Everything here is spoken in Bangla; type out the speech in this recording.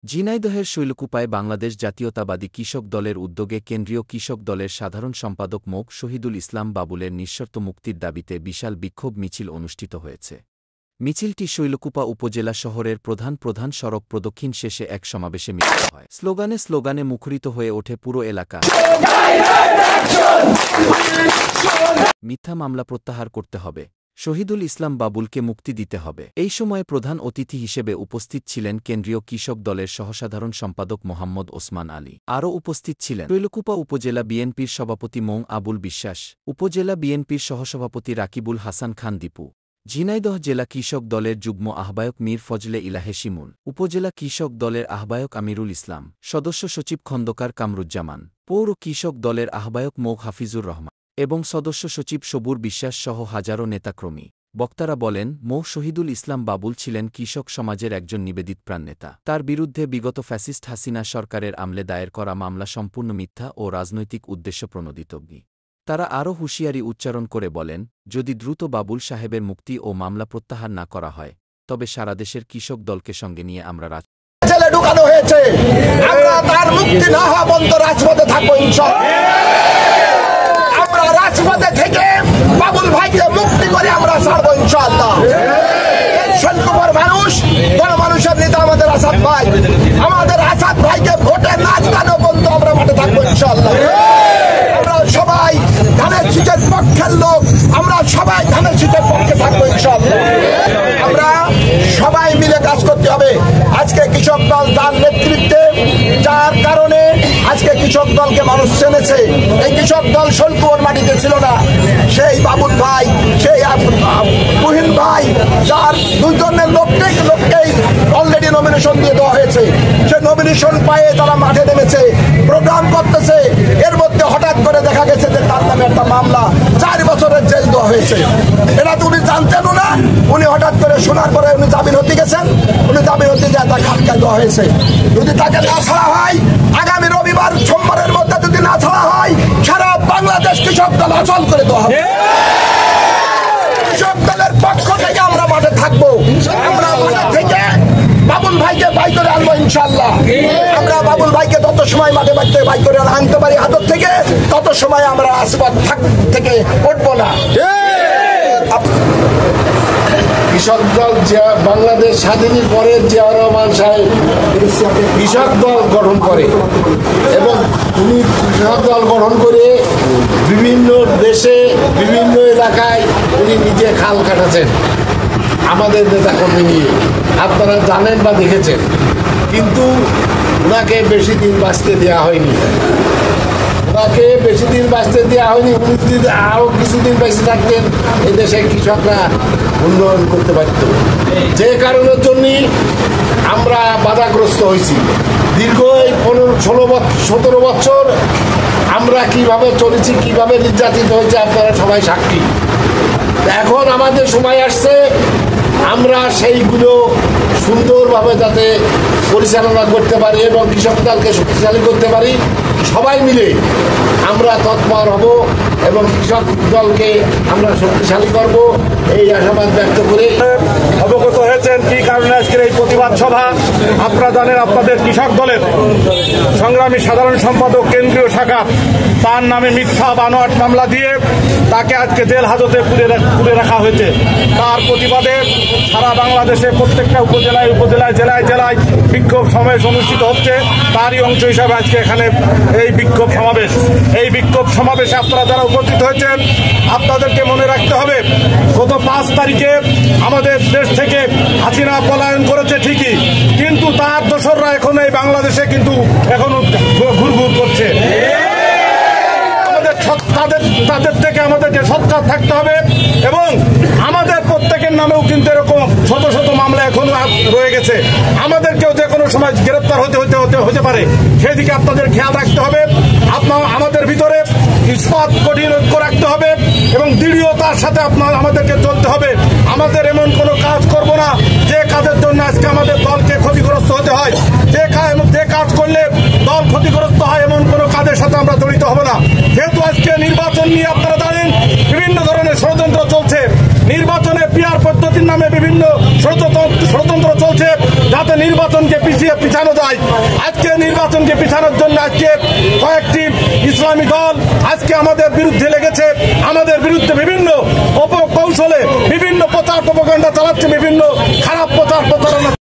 ঝিনাইদহের শৈলকুপায় বাংলাদেশ জাতীয়তাবাদী কৃষক দলের উদ্যোগে কেন্দ্রীয় কৃষক দলের সাধারণ সম্পাদক মোক শহীদুল ইসলাম বাবুলের নিঃশর্ত মুক্তির দাবিতে বিশাল বিক্ষোভ মিছিল অনুষ্ঠিত হয়েছে। মিছিলটি শৈলকুপা উপজেলা শহরের প্রধান প্রধান সড়ক প্রদক্ষিণ শেষে এক সমাবেশে মিলিত হয়। স্লোগানে স্লোগানে মুখরিত হয়ে ওঠে পুরো এলাকা। মিথ্যা মামলা প্রত্যাহার করতে হবে, শহীদুল ইসলাম বাবুলকে মুক্তি দিতে হবে। এই সময়ে প্রধান অতিথি হিসেবে উপস্থিত ছিলেন কেন্দ্রীয় কৃষক দলের সহসাধারণ সম্পাদক মোহাম্মদ ওসমান আলী। আরও উপস্থিত ছিলেন শৈলকুপা উপজেলা বিএনপির সভাপতি মং আবুল বিশ্বাস, উপজেলা বিএনপির সহসভাপতি রাকিবুল হাসান খান দীপু, ঝিনাইদহ জেলা কৃষক দলের যুগ্ম আহ্বায়ক মীর ফজলে ইলাহে শিমুল, উপজেলা কৃষক দলের আহ্বায়ক আমিরুল ইসলাম, সদস্য সচিব খন্দকার কামরুজ্জামান, পৌর কৃষক দলের আহ্বায়ক মৌ হাফিজুর রহমান এবং সদস্য সচিব সবুর বিশ্বাস সহ হাজারো নেতাকর্মী। বক্তারা বলেন, মৌ শহীদুল ইসলাম বাবুল ছিলেন কৃষক সমাজের একজন নিবেদিতপ্রাণ নেতা। তার বিরুদ্ধে বিগত ফ্যাসিস্ট হাসিনা সরকারের আমলে দায়ের করা মামলা সম্পূর্ণ মিথ্যা ও রাজনৈতিক উদ্দেশ্য প্রণোদিত। তারা আরও হুঁশিয়ারি উচ্চারণ করে বলেন, যদি দ্রুত বাবুল সাহেবের মুক্তি ও মামলা প্রত্যাহার না করা হয় তবে সারা দেশের কৃষক দলকে সঙ্গে নিয়ে আমরা জেলে ঢুকানো হয়েছে, আমরা তার মুক্তি না হওয়া পর্যন্ত রাজপথে থাকবো ইনশাআল্লাহ। আমরা রাজপথে থেকে বাবুল ভাইকে মুক্তি করে আমরা ছাড়বো ইনশাআল্লাহ। শৈলকুপার মানুষ, গণমানুষের নেতা আমাদের আসাদ ভাই, আমাদের আসাদ ভাইকে ভোটে না জিতানো পর্যন্ত আমরা মাঠে থাকবো ইনশাআল্লাহ। আমরা সবাই ধানের শীষের পক্ষের লোক, আমরা সবাই ধানের শীষের পক্ষে থাকবো ইনশাআল্লাহ। আমরা সবাই মিলে কাজ করতে হবে। আজকে কৃষক দল তার নেতৃত্বে, যার কারণে আজকে কৃষক দলকে মানুষ চেনেছে। এই কৃষক দল শৈলকুপার মাটিতে ছিল না। সেই বাবুল ভাই, সেই তুহিন ভাই, যার দুইজনের লোককেই অলরেডি নমিনেশন দিয়ে দেওয়া হয়েছে। সে নমিনেশন পায়ে তারা মাঠে নেমেছে, প্রোগ্রাম করতেছে। এর মধ্যে হঠাৎ করে দেখা গেছে যে তার নামে একটা মামলা 4 বছরের জেল দেওয়া হয়েছে। এটা তো উনি জানতেনও না। উনি হঠাৎ করে শোনার পরে উনি জামিন হতে গেছেন। উনি জামিন হতে যায় তার খাটকা দেওয়া হয়েছে। যদি তাকে না ছাড়া হয়, আগামী রবিবার সোমবারের মধ্যে যদি না ছাড়া হয়, সারা বাংলাদেশ কৃষক দল অচল করে দেওয়া হবে। কৃষক দলের পক্ষ থেকে আমরা মাঠে থাকবো। আমরা মাঠে থেকে বাবুল ভাইকে বাই করে আনবো ইনশাআল্লাহ। আমরা বাবুল ভাইকে তত সময় মাঠে বাই করে আনতে পারি হাতর থেকে, তত সময় আমরা আসবাদ থেকে উঠবো না। কৃষক দল বাংলাদেশ স্বাধীনের পরে জিয়াউর রহমান সাহেব কৃষক দল গঠন করে এবং উনি কৃষক দল গঠন করে বিভিন্ন দেশে বিভিন্ন এলাকায় উনি নিজে খাল কাটাচ্ছেন আমাদের নেতাকর্মী নিয়ে, আপনারা জানেন বা দেখেছেন। কিন্তু ওনাকে বেশি দিন বাঁচতে দেওয়া হয়নি। ওনাকে বেশি দিন বাঁচতে দেওয়া হয়নি। উনি যদি আরও কিছুদিন বেঁচে থাকতেন, এই দেশে কৃষকরা উন্নয়ন করতে পারত। যে কারণের জন্যই আমরা বাধাগ্রস্ত হয়েছি। দীর্ঘ এই 17 বছর আমরা কিভাবে চলেছি, কিভাবে নির্যাতিত হয়েছে, আপনারা সবাই সাক্ষী। এখন আমাদের সময় আসছে আমরা সেইগুলো সুন্দরভাবে যাতে পরিচালনা করতে পারি এবং কৃষক দলকে শক্তিশালী করতে পারি। সবাই মিলে আমরা তৎপর হব এবং কৃষক দলকে আমরা শক্তিশালী করব, এই আশাবাদ ব্যক্ত করে। অবগত হয়েছেন কি কারণে আজকের এই প্রতিবাদ সভা। আপনারা জানেন, আপনাদের কৃষক দলের সংগ্রামী সাধারণ সম্পাদক কেন্দ্রীয় শাখা তার নামে মিথ্যা বানোয়াট মামলা দিয়ে তাকে আজকে জেল হাজতে পুরে রাখা হয়েছে। তার প্রতিবাদে সারা বাংলাদেশে প্রত্যেকটা উপজেলায় জেলায় জেলায় বিক্ষোভ সমাবেশ অনুষ্ঠিত হচ্ছে। তারই অংশ হিসাবে আজকে এখানে এই বিক্ষোভ সমাবেশ। এই বিক্ষোভ সমাবেশে আপনারা যারা উপস্থিত হয়েছেন, আপনাদেরকে মনে রাখতে হবে, গত 5 তারিখে আমাদের দেশ থেকে হাসিনা পলায়ন করেছে ঠিকই, কিন্তু তার দোসররা এখন এই বাংলাদেশে কিন্তু এখনো ঘুরঘুর করছে। তাদের থেকে আমাদেরকে সৎকার থাকতে হবে এবং আমাদের প্রত্যেকের নামেও কিন্তু এরকম শত শত মামলা এখনো রয়ে গেছে। আমাদেরকেও যে কোনো সময় গ্রেপ্তার হতে পারে, সেদিকে আপনাদের খেয়াল রাখতে হবে। আমাদের ভিতরে ইস্পাত কঠিন ঐক্য রাখতে হবে এবং দৃঢ়তার সাথে আমাদেরকে চলতে হবে। আমাদের এমন কোনো কাজ করব না যে কাজের জন্য আজকে আমাদের দলকে ক্ষতিগ্রস্ত হতে হয়। যে কাজ করলে দল ক্ষতিগ্রস্ত হয়, এমন কোনো কাজের সাথে আমরা জড়িত হব না। যেহেতু আজকে নির্বাচন নিয়ে আপনারা জানেন বিভিন্ন ধরনের ষড়যন্ত্র চলছে। নির্বাচনে পিআর পদ্ধতির নামে বিভিন্ন ষড়যন্ত্র চলছে। যাতে নির্বাচনকে পিছানো যায়। আজকে নির্বাচনকে পিছানোর জন্য আজকে কয়েকটি ইসলামী দল আজকে আমাদের বিরুদ্ধে লেগেছে, আমাদের বিরুদ্ধে বিভিন্ন অপকৌশলে বিভিন্ন প্রচার প্রপাগান্ডা চালাচ্ছে, বিভিন্ন খারাপ প্রচার প্রচারণা